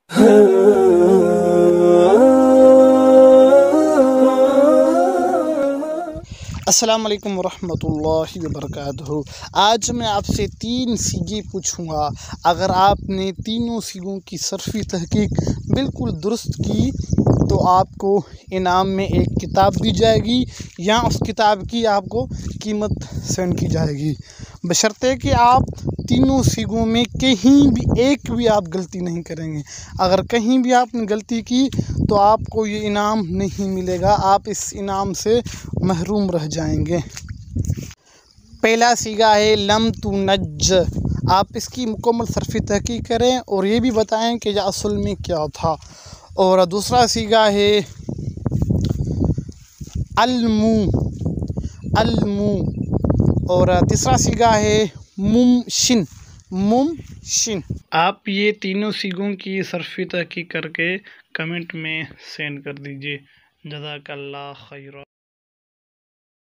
अस्सलाम वालेकुम वरहमतुल्लाहि वबरकातुहू। आज मैं आपसे 3 सीगे पूछूंगा। अगर आपने तीनों सीगों की सर्फ़ी तहकीक बिल्कुल दुरुस्त की तो आपको इनाम में एक किताब दी जाएगी या उस किताब की आपको कीमत सेंड की जाएगी, बशर्ते कि आप तीनों सीगों में कहीं भी एक भी आप गलती नहीं करेंगे। अगर कहीं भी आपने गलती की तो आपको ये इनाम नहीं मिलेगा, आप इस इनाम से महरूम रह जाएंगे। पहला सीगा है लम तु नज। आप इसकी मुकम्मल सर्फ़ी तहकीक करें और ये भी बताएं कि यह असल में क्या था। और दूसरा सीगा है अलमू अलमू। और तीसरा सीगा है मुमशिन मुमशिन। आप ये तीनों सीगों की सर्फ़ी तहकीक करके कमेंट में सेंड कर दीजिए। जज़ाकल्लाह खैरा।